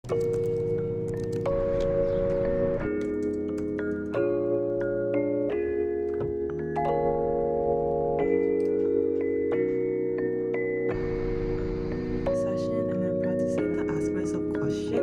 Session, and I'm practicing to ask myself questions.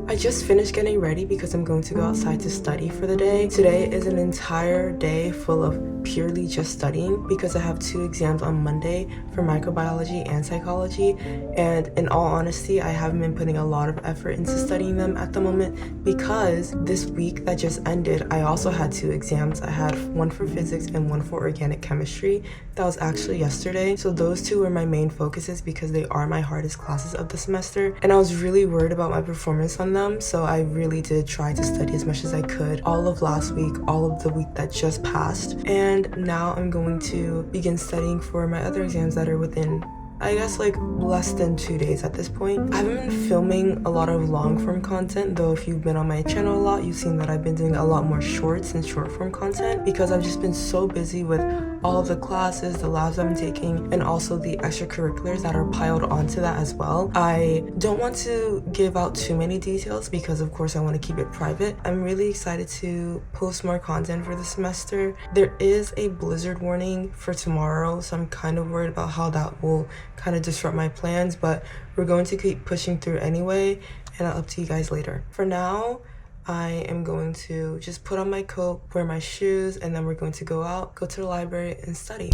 I just finished getting ready because I'm going to go outside to study for the day. Today is an entire day full of purely just studying because I have 2 exams on Monday for microbiology and psychology, and in all honesty, I haven't been putting a lot of effort into studying them at the moment because this week that just ended, I also had 2 exams. I had one for physics and one for organic chemistry. That was actually yesterday. So those 2 were my main focuses because they are my hardest classes of the semester, and I was really worried about my performance on them, so I really did try to study as much as I could all of last week, all of the week that just passed, and now I'm going to begin studying for my other exams that are within, I guess, like less than 2 days at this point. I haven't been filming a lot of long form content, though if you've been on my channel a lot, you've seen that I've been doing a lot more shorts and short form content because I've just been so busy with all of the classes, the labs I'm taking, and also the extracurriculars that are piled onto that as well. I don't want to give out too many details because of course I want to keep it private. I'm really excited to post more content for the semester. There is a blizzard warning for tomorrow, so I'm kind of worried about how that will kind of disrupt my plans, but we're going to keep pushing through anyway, and I'll update you guys later. For now, I am going to just put on my coat, wear my shoes, and then we're going to go out, go to the library, and study.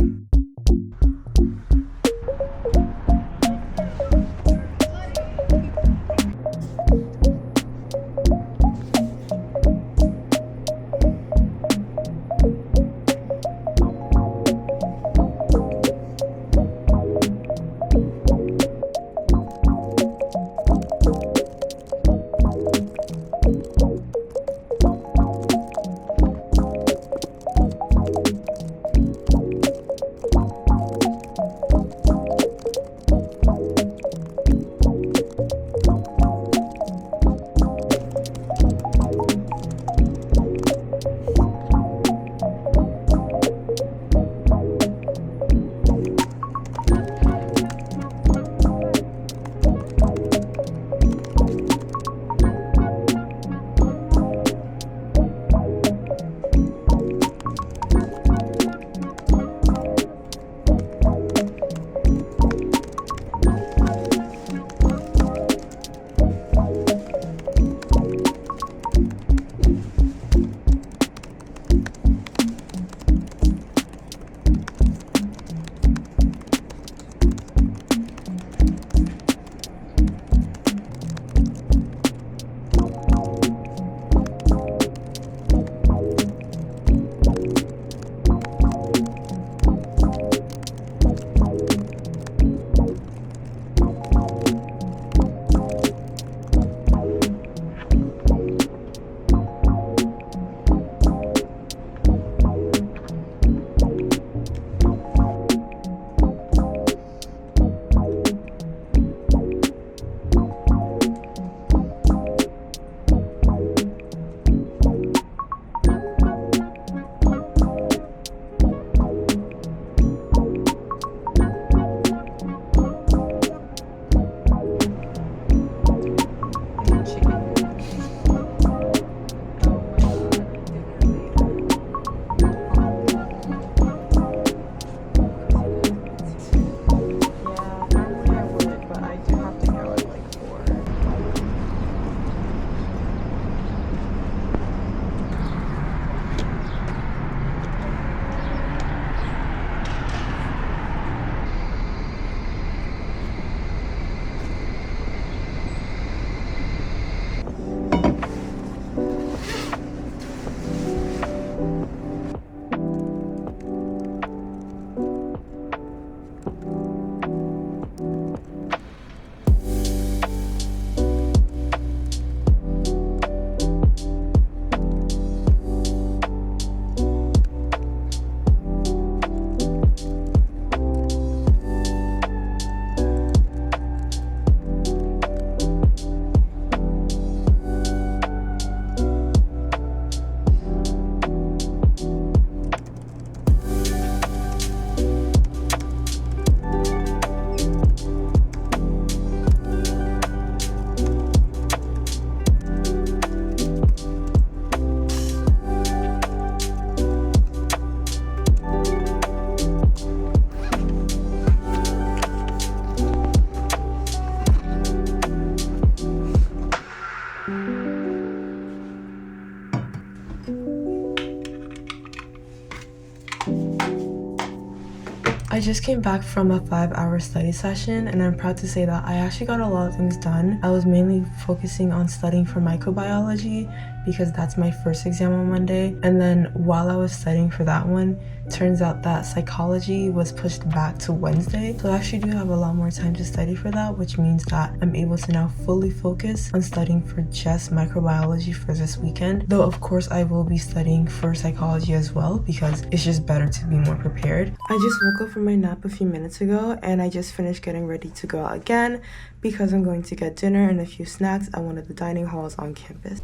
just came back from a 5-hour study session, and I'm proud to say that I actually got a lot of things done. I was mainly focusing on studying for microbiology because that's my first exam on Monday. And then while I was studying for that one, turns out that psychology was pushed back to Wednesday. So I actually do have a lot more time to study for that, which means that I'm able to now fully focus on studying for just microbiology for this weekend. Though of course I will be studying for psychology as well because it's just better to be more prepared. I just woke up from my nap a few minutes ago and I just finished getting ready to go out again because I'm going to get dinner and a few snacks at one of the dining halls on campus.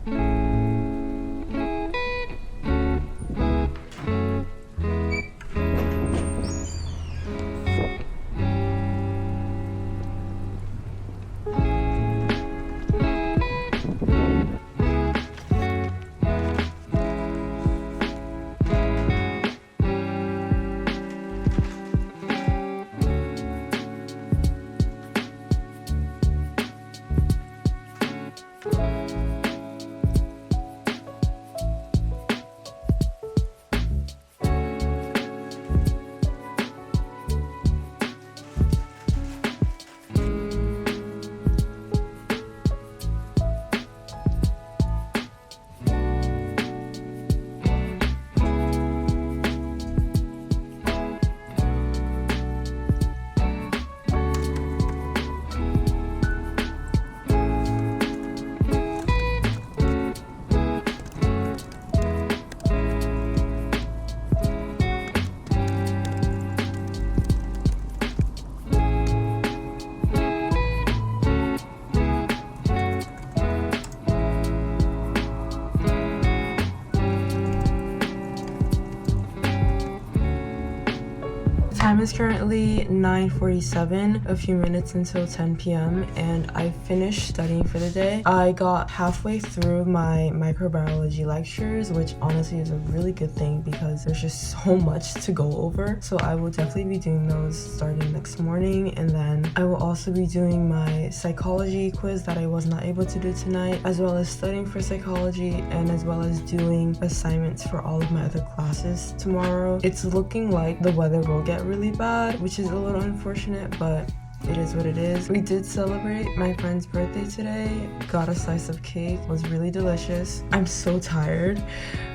Time is currently 9:47, a few minutes until 10 p.m. and I finished studying for the day. I got halfway through my microbiology lectures, which honestly is a really good thing because there's just so much to go over. So I will definitely be doing those starting next morning, and then I will also be doing my psychology quiz that I was not able to do tonight, as well as studying for psychology and as well as doing assignments for all of my other classes tomorrow. It's looking like the weather will get really bad, which is a little unfortunate, but it is what it is. We did celebrate my friend's birthday today, got a slice of cake, it was really delicious. I'm so tired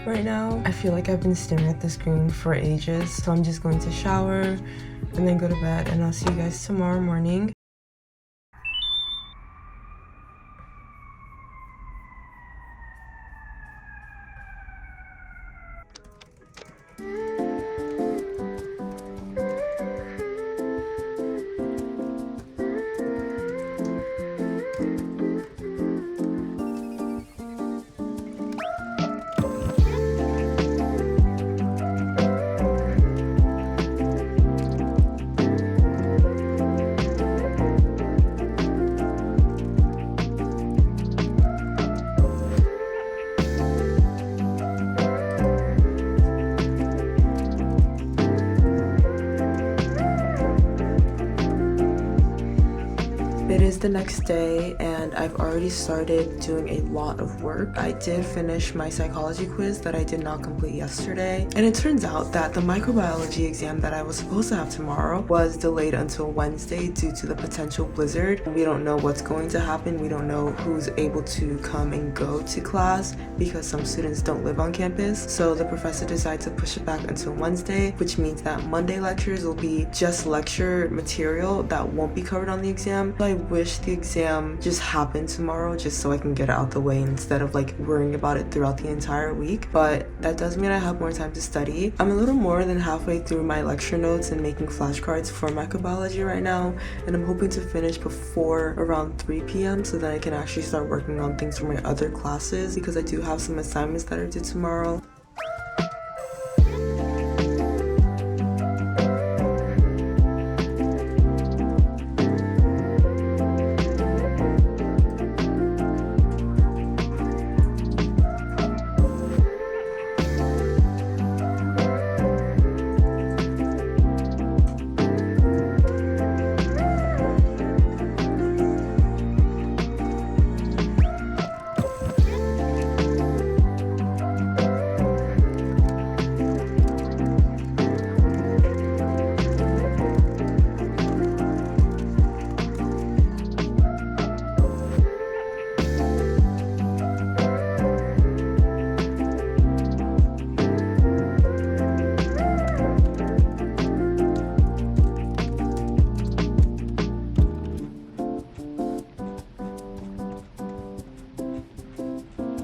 right now. I feel like I've been staring at the screen for ages, so I'm just going to shower and then go to bed, and I'll see you guys tomorrow morning. It is the next day and I've already started doing a lot of work. I did finish my psychology quiz that I did not complete yesterday, and it turns out that the microbiology exam that I was supposed to have tomorrow was delayed until Wednesday due to the potential blizzard. We don't know what's going to happen. We don't know who's able to come and go to class because some students don't live on campus. So the professor decided to push it back until Wednesday, which means that Monday lectures will be just lecture material that won't be covered on the exam. So I wish the exam just happened tomorrow just so I can get it out the way instead of like worrying about it throughout the entire week. But that does mean I have more time to study. I'm a little more than halfway through my lecture notes and making flashcards for microbiology right now, and I'm hoping to finish before around 3 p.m. so that I can actually start working on things for my other classes because I do have some assignments that are due tomorrow.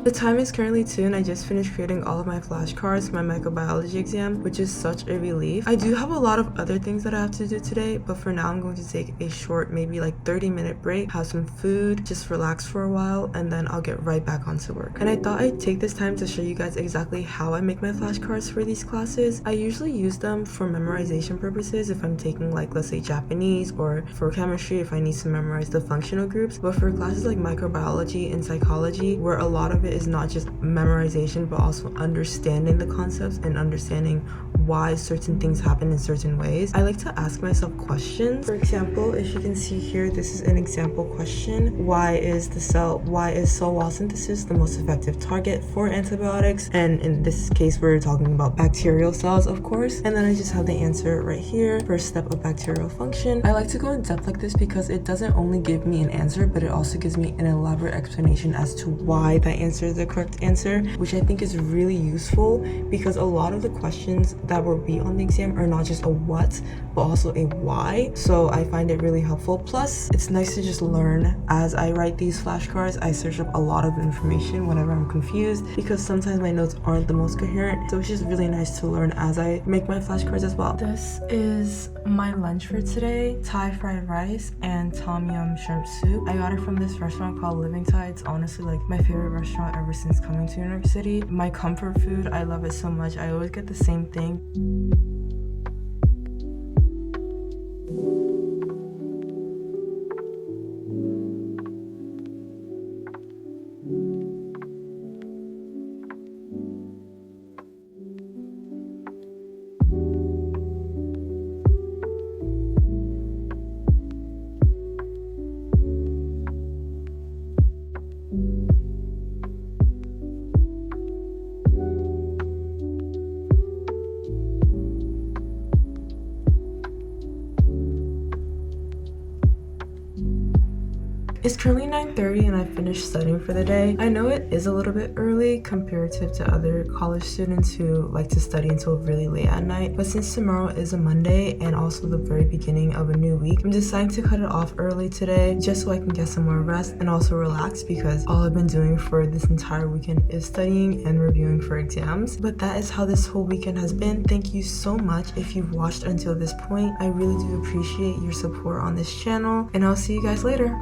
The time is currently 2 and I just finished creating all of my flashcards for my microbiology exam, which is such a relief. I do have a lot of other things that I have to do today, but for now I'm going to take a short, maybe like 30-minute break, have some food, just relax for a while, and then I'll get right back onto work. And I thought I'd take this time to show you guys exactly how I make my flashcards for these classes. I usually use them for memorization purposes if I'm taking, like, let's say Japanese, or for chemistry if I need to memorize the functional groups. But for classes like microbiology and psychology, where a lot of it is not just memorization but also understanding the concepts and understanding why certain things happen in certain ways, I like to ask myself questions. For example, if you can see here, this is an example question. Why is cell wall synthesis the most effective target for antibiotics? And in this case, we're talking about bacterial cells, of course. And then I just have the answer right here. First step of bacterial function. I like to go in depth like this because it doesn't only give me an answer, but it also gives me an elaborate explanation as to why that answer is the correct answer, which I think is really useful because a lot of the questions that will be on the exam are not just a what, but also a why. So I find it really helpful. Plus, it's nice to just learn as I write these flashcards. I search up a lot of information whenever I'm confused because sometimes my notes aren't the most coherent. So it's just really nice to learn as I make my flashcards as well. This is my lunch for today: Thai fried rice and tom yum shrimp soup. I got it from this restaurant called Living Thai. It's honestly like my favorite restaurant ever since coming to New York City. My comfort food, I love it so much. I always get the same thing. It's currently 9:30 and I finished studying for the day. I know it is a little bit early comparative to other college students who like to study until really late at night, but since tomorrow is a Monday and also the very beginning of a new week, I'm deciding to cut it off early today just so I can get some more rest and also relax because all I've been doing for this entire weekend is studying and reviewing for exams. But that is how this whole weekend has been. Thank you so much if you've watched until this point. I really do appreciate your support on this channel, and I'll see you guys later.